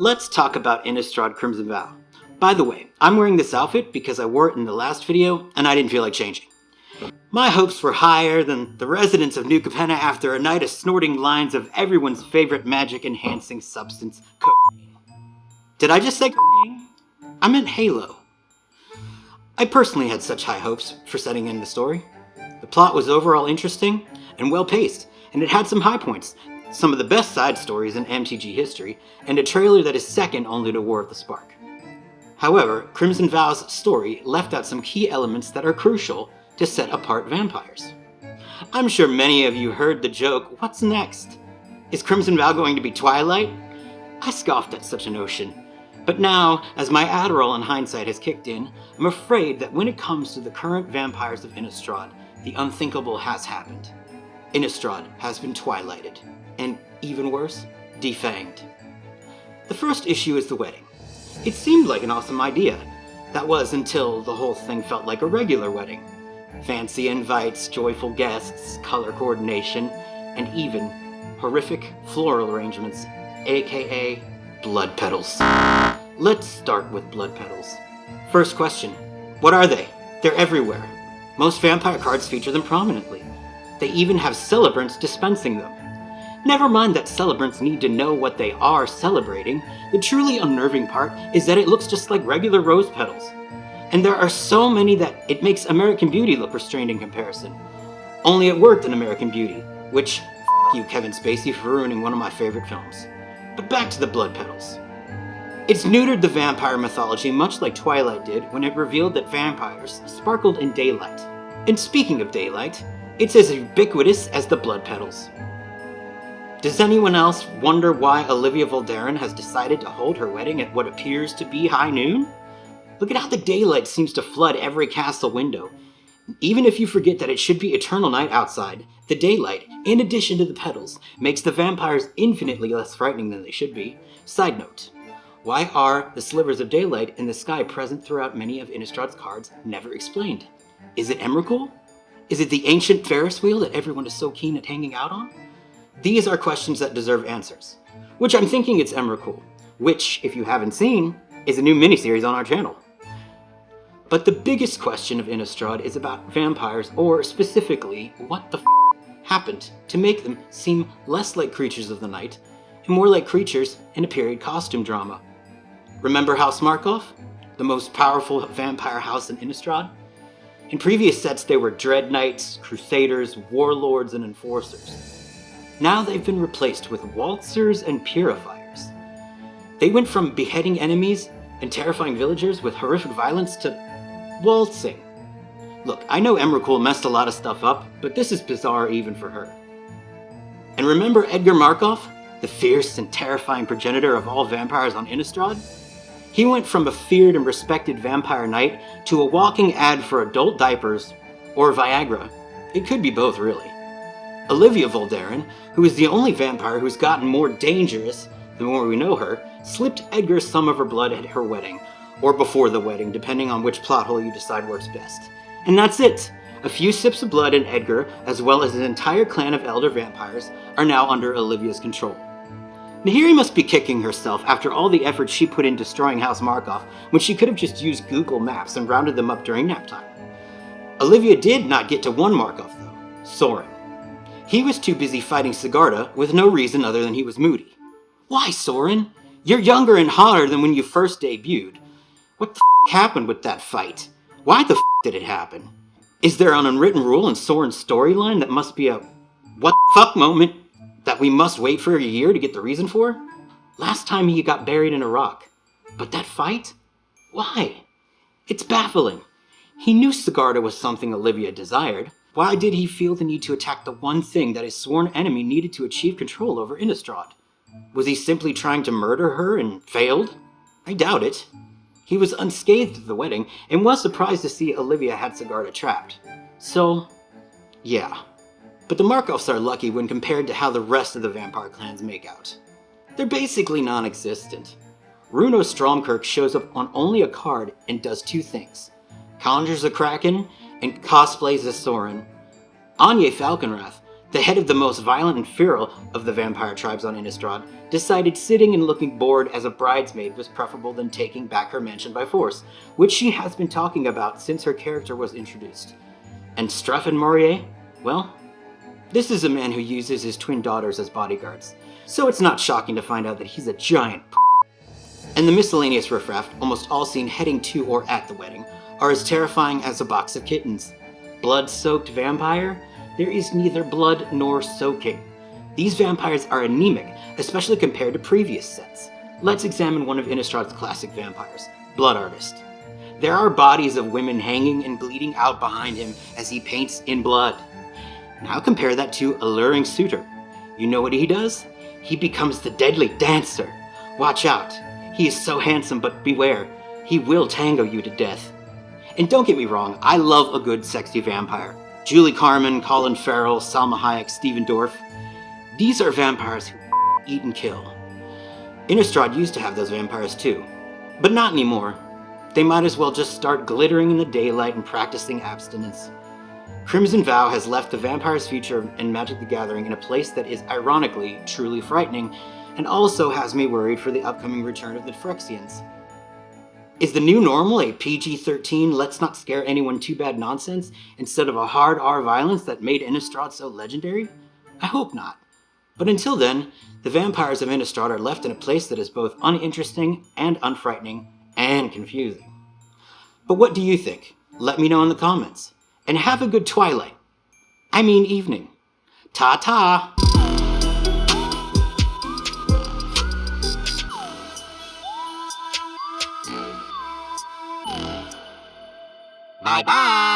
Let's talk about Innistrad Crimson Vow. By the way, I'm wearing this outfit because I wore it in the last video and I didn't feel like changing. My hopes were higher than the residents of New Capenna after a night of snorting lines of everyone's favorite magic-enhancing substance, cocaine. Did I just say cocaine? I meant Halo. I personally had such high hopes for setting in the story. The plot was overall interesting and well-paced, and it had some high points, some of the best side stories in MTG history, and a trailer that is second only to War of the Spark. However, Crimson Vow's story left out some key elements that are crucial to set apart vampires. I'm sure many of you heard the joke, what's next? Is Crimson Vow going to be Twilight? I scoffed at such a notion. But now, as my Adderall in hindsight has kicked in, I'm afraid that when it comes to the current vampires of Innistrad, the unthinkable has happened. Innistrad has been Twilighted, and even worse, de-fanged. The first issue is the wedding. It seemed like an awesome idea. That was until the whole thing felt like a regular wedding. Fancy invites, joyful guests, color coordination, and even horrific floral arrangements, aka blood petals. Let's start with blood petals. First question, what are they? They're everywhere. Most vampire cards feature them prominently. They even have celebrants dispensing them. Never mind that celebrants need to know what they are celebrating, the truly unnerving part is that it looks just like regular rose petals. And there are so many that it makes American Beauty look restrained in comparison. Only it worked in American Beauty, which, f*** you Kevin Spacey for ruining one of my favorite films. But back to the blood petals. It's neutered the vampire mythology much like Twilight did when it revealed that vampires sparkled in daylight. And speaking of daylight, it's as ubiquitous as the blood petals. Does anyone else wonder why Olivia Voldaren has decided to hold her wedding at what appears to be high noon? Look at how the daylight seems to flood every castle window. Even if you forget that it should be eternal night outside, the daylight, in addition to the petals, makes the vampires infinitely less frightening than they should be. Side note, why are the slivers of daylight in the sky present throughout many of Innistrad's cards never explained? Is it Emrakul? Is it the ancient Ferris wheel that everyone is so keen at hanging out on? These are questions that deserve answers. Which I'm thinking it's Emrakul, which, if you haven't seen, is a new miniseries on our channel. But the biggest question of Innistrad is about vampires, or specifically, what the f*** happened to make them seem less like creatures of the night, and more like creatures in a period costume drama. Remember House Markov? The most powerful vampire house in Innistrad? In previous sets they were Dread Knights, Crusaders, Warlords, and Enforcers. Now they've been replaced with Waltzers and Purifiers. They went from beheading enemies and terrifying villagers with horrific violence to waltzing. Look, I know Emrakul messed a lot of stuff up, but this is bizarre even for her. And remember Edgar Markov, the fierce and terrifying progenitor of all vampires on Innistrad? He went from a feared and respected vampire knight to a walking ad for adult diapers or Viagra. It could be both, really. Olivia Voldaren, who is the only vampire who's gotten more dangerous the more we know her, slipped Edgar some of her blood at her wedding, or before the wedding, depending on which plot hole you decide works best. And that's it! A few sips of blood in Edgar, as well as an entire clan of elder vampires, are now under Olivia's control. Nahiri must be kicking herself after all the effort she put in destroying House Markov, when she could have just used Google Maps and rounded them up during nap time. Olivia did not get to one Markov though, Soren. He was too busy fighting Sigarda with no reason other than he was moody. Why, Soren? You're younger and hotter than when you first debuted. What the f*** happened with that fight? Why the f*** did it happen? Is there an unwritten rule in Soren's storyline that must be a what the fuck moment that we must wait for a year to get the reason for? Last time he got buried in a rock. But that fight? Why? It's baffling. He knew Sigarda was something Olivia desired. Why did he feel the need to attack the one thing that his sworn enemy needed to achieve control over Innistrad? Was he simply trying to murder her and failed? I doubt it. He was unscathed at the wedding, and was surprised to see Olivia had Sigarda trapped. So, yeah. But the Markovs are lucky when compared to how the rest of the vampire clans make out. They're basically non-existent. Runo Stromkirk shows up on only a card and does two things. Conjures a Kraken and cosplays as Soren. Anya Falconwrath The head of the most violent and feral of the vampire tribes on Innistrad decided sitting and looking bored as a bridesmaid was preferable than taking back her mansion by force, which she has been talking about since her character was introduced. And Straffen Morier? Well, this is a man who uses his twin daughters as bodyguards, so it's not shocking to find out that he's a giant And the miscellaneous riffraff, almost all seen heading to or at the wedding, are as terrifying as a box of kittens. Blood-soaked vampire? There is neither blood nor soaking. These vampires are anemic, especially compared to previous sets. Let's examine one of Innistrad's classic vampires, Blood Artist. There are bodies of women hanging and bleeding out behind him as he paints in blood. Now compare that to Alluring Suitor. You know what he does? He becomes the deadly dancer. Watch out. He is so handsome, but beware. He will tango you to death. And don't get me wrong, I love a good sexy vampire. Julie Carmen, Colin Farrell, Salma Hayek, Stephen Dorff. These are vampires who eat and kill. Innistrad used to have those vampires too, but not anymore. They might as well just start glittering in the daylight and practicing abstinence. Crimson Vow has left the vampire's future in Magic the Gathering in a place that is ironically truly frightening, and also has me worried for the upcoming return of the Phyrexians. Is the new normal a PG-13 let's not scare anyone too bad nonsense instead of a hard R violence that made Innistrad so legendary? I hope not. But until then, the vampires of Innistrad are left in a place that is both uninteresting and unfrightening and confusing. But what do you think? Let me know in the comments. And have a good twilight. I mean evening. Ta-ta! Bye-bye!